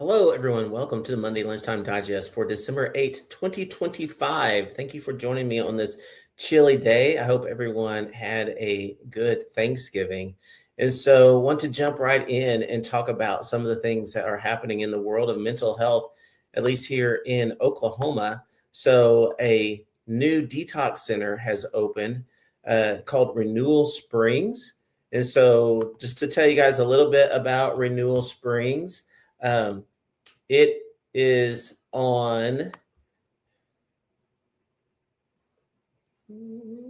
Hello, everyone. Welcome to the Monday Lunchtime Digest for December 8th, 2025. Thank you for joining me on this chilly day. I hope everyone had a good Thanksgiving. And so, want to jump right in and talk about some of the things that are happening in the world of mental health, at least here in Oklahoma. So, a new detox center has opened called Renewal Springs. And so, just to tell you guys a little bit about Renewal Springs. It is on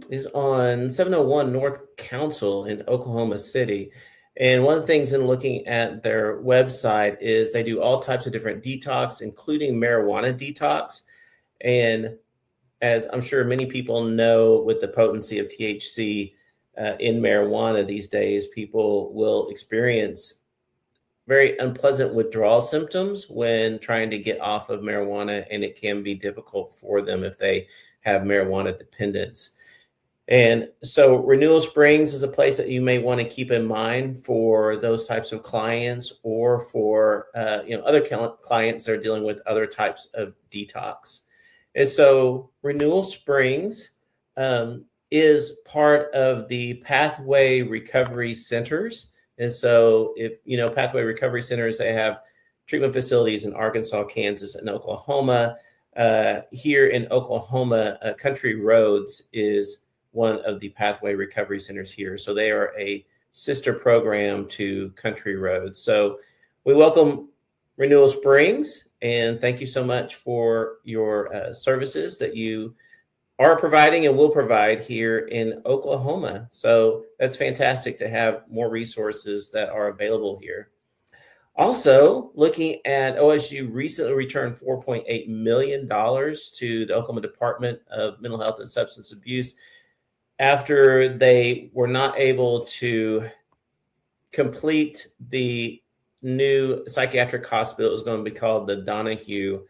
701 North Council in Oklahoma City. And one of the things in looking at their website is they do all types of different detox, including marijuana detox. And as I'm sure many people know, with the potency of THC in marijuana these days, people will experience very unpleasant withdrawal symptoms when trying to get off of marijuana, and it can be difficult for them if they have marijuana dependence. And so Renewal Springs is a place that you may want to keep in mind for those types of clients, or for other clients that are dealing with other types of detox. And so Renewal Springs is part of the Pathway Recovery Centers. And so if, Pathway Recovery Centers, they have treatment facilities in Arkansas, Kansas, and Oklahoma. Here in Oklahoma, Country Roads is one of the Pathway Recovery Centers here. So they are a sister program to Country Roads. So we welcome Renewal Springs, and thank you so much for your services that you are providing and will provide here in Oklahoma. So that's fantastic to have more resources that are available here. Also, looking at OSU recently returned $4.8 million to the Oklahoma Department of Mental Health and Substance Abuse after they were not able to complete the new psychiatric hospital. It was going to be called the Donahue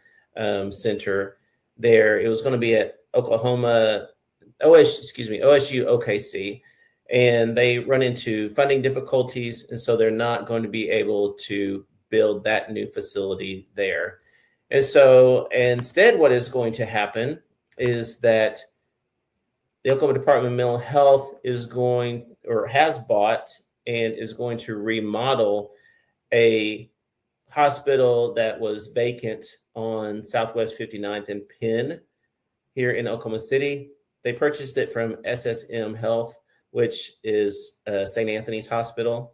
Center there. It was going to be at OSU OKC, and they run into funding difficulties, and so they're not going to be able to build that new facility there. And so instead, what is going to happen is that the Oklahoma Department of Mental Health has bought and is going to remodel a hospital that was vacant on Southwest 59th and Penn here in Oklahoma City. They purchased it from SSM Health, which is St. Anthony's Hospital.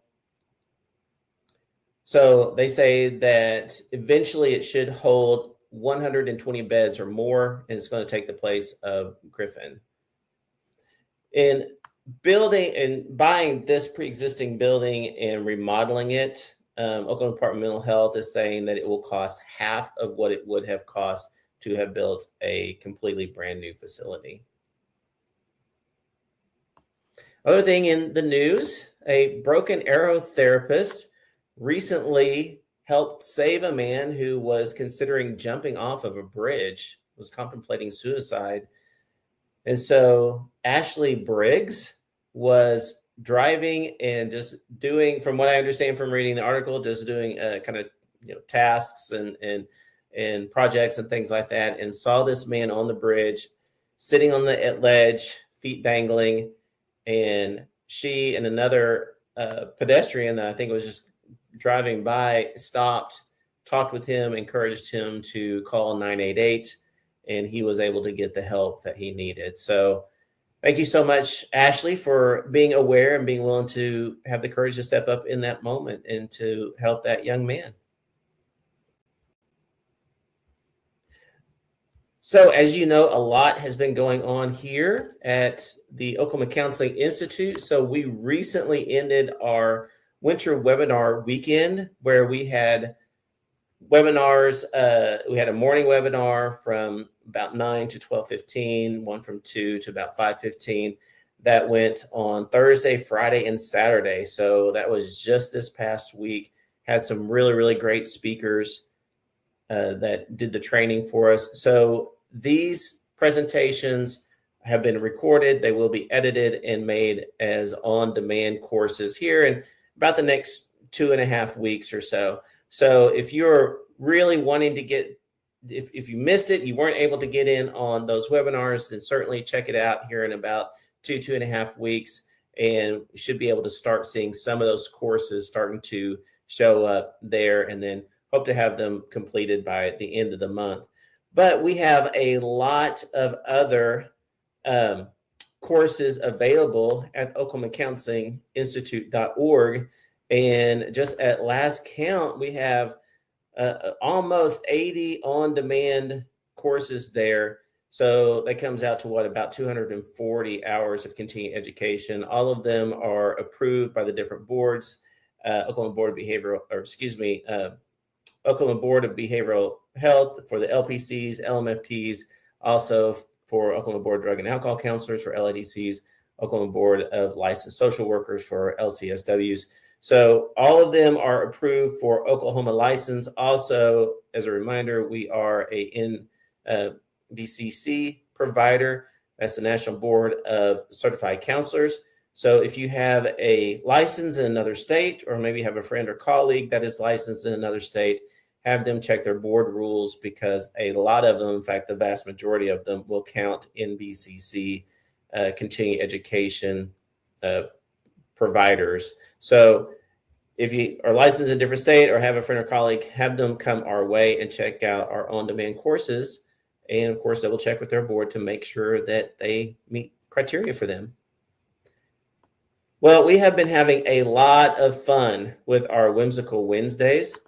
So they say that eventually it should hold 120 beds or more, and it's going to take the place of Griffin. In building and buying this pre-existing building and remodeling it, Oklahoma Department of Mental Health is saying that it will cost half of what it would have cost to have built a completely brand new facility. Other thing in the news, a Broken Arrow therapist recently helped save a man who was considering jumping off of a bridge, was contemplating suicide. And so Ashley Briggs was driving and just doing, from what I understand from reading the article, just doing kind of tasks and projects and things like that, and saw this man on the bridge sitting on the ledge, feet dangling, and she and another pedestrian that I think was just driving by stopped, talked with him, encouraged him to call 988, and he was able to get the help that he needed. So thank you so much, Ashley, for being aware and being willing to have the courage to step up in that moment and to help that young man. So as you know, a lot has been going on here at the Oklahoma Counseling Institute. So we recently ended our winter webinar weekend where we had webinars. We had a morning webinar from about 9 to 12:15, one from 2 to about 5:15. That went on Thursday, Friday, and Saturday. So that was just this past week. Had some really, really great speakers that did the training for us. So these presentations have been recorded. They will be edited and made as on-demand courses here in about the next 2.5 weeks or so. So if you're really wanting to get, if you missed it, you weren't able to get in on those webinars, then certainly check it out here in about 2.5 weeks. And you should be able to start seeing some of those courses starting to show up there, and then hope to have them completed by the end of the month. But we have a lot of other courses available at oklahomacounselinginstitute.org. And just at last count, we have almost 80 on-demand courses there. So that comes out to about 240 hours of continuing education. All of them are approved by the different boards, Oklahoma Board of Behavioral, Oklahoma Board of Behavioral Health for the LPCs, LMFTs, also for Oklahoma Board of Drug and Alcohol Counselors for LADCs, Oklahoma Board of Licensed Social Workers for LCSWs. So all of them are approved for Oklahoma license. Also, as a reminder, we are a NBCC provider. That's the National Board of Certified Counselors. So if you have a license in another state, or maybe have a friend or colleague that is licensed in another state, have them check their board rules, because a lot of them, in fact, the vast majority of them, will count NBCC continuing education providers. So if you are licensed in a different state or have a friend or colleague, have them come our way and check out our on-demand courses. And of course, they will check with their board to make sure that they meet criteria for them. Well, we have been having a lot of fun with our Whimsical Wednesdays.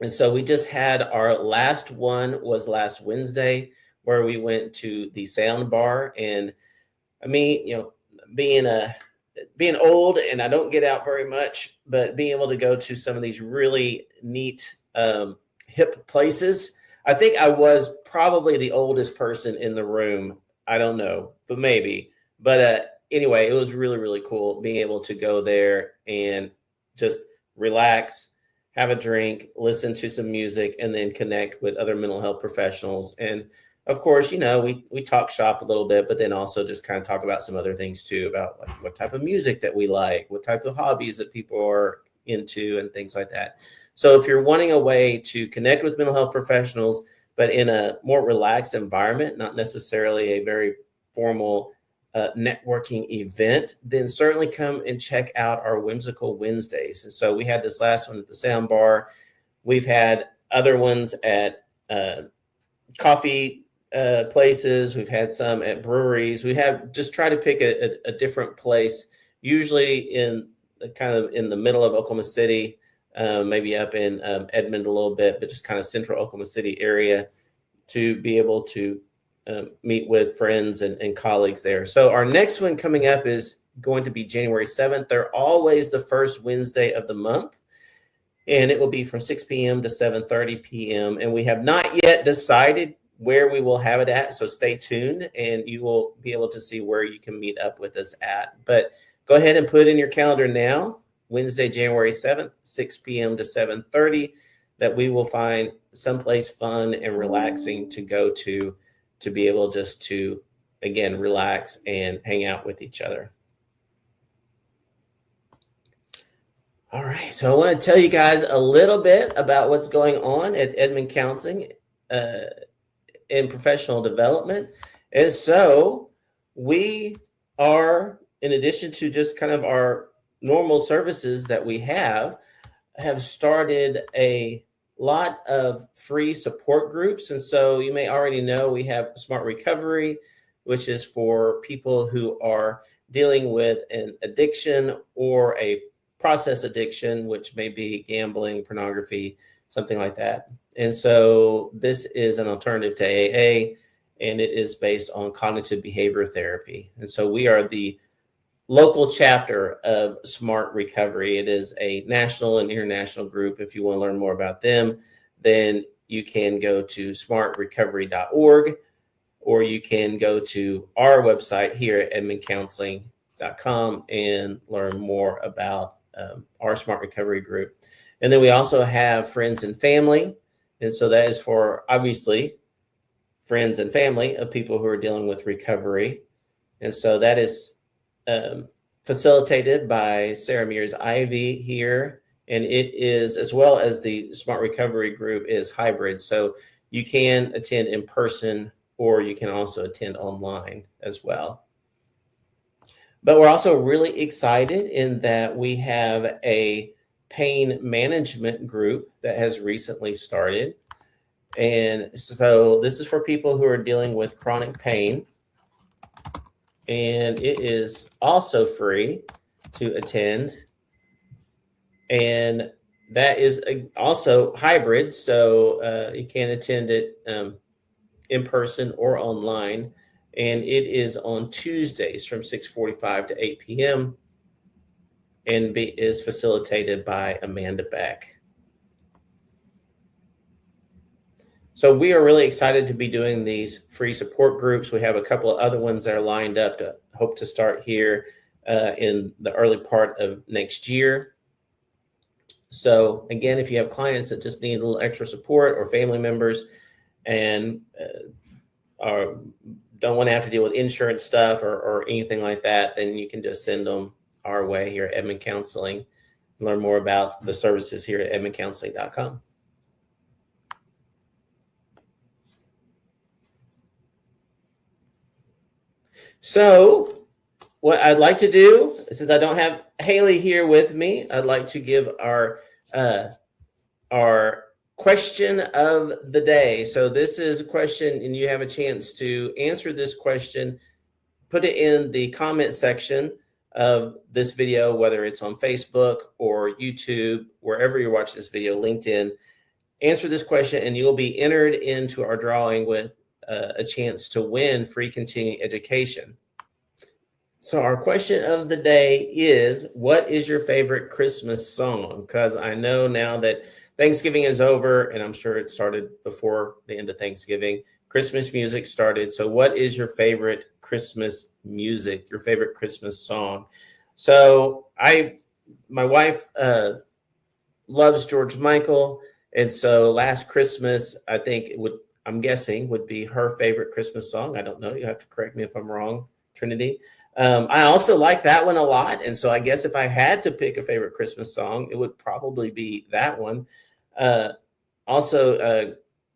And so we just had our last one was last Wednesday, where we went to the sound bar. And I mean, being old and I don't get out very much, but being able to go to some of these really neat, hip places. I think I was probably the oldest person in the room. I don't know, but maybe. But anyway, it was really, really cool being able to go there and just relax, have a drink, listen to some music, and then connect with other mental health professionals. And of course, we talk shop a little bit, but then also just kind of talk about some other things too, about like what type of music that we like, what type of hobbies that people are into, and things like that. So if you're wanting a way to connect with mental health professionals, but in a more relaxed environment, not necessarily a very formal networking event, then certainly come and check out our Whimsical Wednesdays. And so we had this last one at the Sound Bar. We've had other ones at coffee places. We've had some at breweries. We have just try to pick a different place, usually in kind of in the middle of Oklahoma City, maybe up in Edmond a little bit, but just kind of central Oklahoma City area, to be able to meet with friends and colleagues there. So our next one coming up is going to be January 7th. They're always the first Wednesday of the month, and it will be from 6 p.m. to 7:30 p.m. And we have not yet decided where we will have it at, so stay tuned and you will be able to see where you can meet up with us at. But go ahead and put in your calendar now, Wednesday, January 7th, 6 p.m. to 7:30, that we will find someplace fun and relaxing to go to be able just to, again, relax and hang out with each other. All right, so I want to tell you guys a little bit about what's going on at Edmond Counseling in professional development. And so we are, in addition to just kind of our normal services that we have started a lot of free support groups. And so you may already know we have Smart Recovery, which is for people who are dealing with an addiction or a process addiction, which may be gambling, pornography, something like that. And so this is an alternative to AA, and it is based on cognitive behavior therapy. And so we are the local chapter of Smart Recovery. It is a national and international group. If you want to learn more about them, then you can go to smartrecovery.org, or you can go to our website here at edmondcounseling.com and learn more about our Smart Recovery group. And then we also have friends and family. And so that is for, obviously, friends and family of people who are dealing with recovery. And so that is facilitated by Sarah Mears Ivy here and it is, as well as the Smart Recovery group, is hybrid. So you can attend in person, or you can also attend online as well. But we're also really excited in that we have a pain management group that has recently started. And so this is for people who are dealing with chronic pain. And it is also free to attend. And that is also hybrid. So you can attend it in person or online. And it is on Tuesdays from 6:45 to 8 p.m. and is facilitated by Amanda Beck. So we are really excited to be doing these free support groups. We have a couple of other ones that are lined up to hope to start here in the early part of next year. So again, if you have clients that just need a little extra support, or family members and don't want to have to deal with insurance stuff or anything like that, then you can just send them our way here at Edmond Counseling. Learn more about the services here at edmondcounseling.com. So what I'd like to do, since I don't have Haley here with me, I'd like to give our question of the day. So this is a question, and you have a chance to answer this question. Put it in the comment section of this video, whether it's on Facebook or YouTube, wherever you're watching this video, LinkedIn. Answer this question, and you'll be entered into our drawing with a chance to win free continuing education. So our question of the day is, what is your favorite Christmas song? Because I know now that Thanksgiving is over, and I'm sure it started before the end of Thanksgiving. Christmas music started. So what is your favorite Christmas music, your favorite Christmas song? So my wife loves George Michael. And so Last Christmas, I'm guessing would be her favorite Christmas song. I don't know. You have to correct me if I'm wrong, Trinity. I also like that one a lot. And so I guess if I had to pick a favorite Christmas song, it would probably be that one.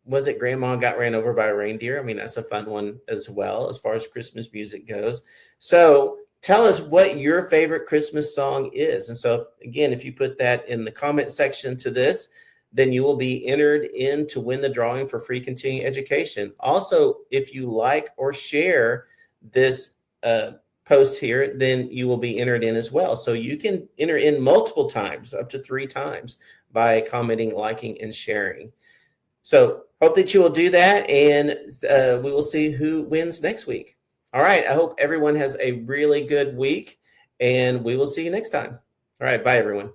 Was it Grandma Got Ran Over by a Reindeer? I mean, that's a fun one as well, as far as Christmas music goes. So tell us what your favorite Christmas song is. And so, if you put that in the comment section to this, then you will be entered in to win the drawing for free continuing education. Also, if you like or share this post here, then you will be entered in as well. So you can enter in multiple times, up to 3 times, by commenting, liking, and sharing. So hope that you will do that, and we will see who wins next week. All right. I hope everyone has a really good week, and we will see you next time. All right. Bye, everyone.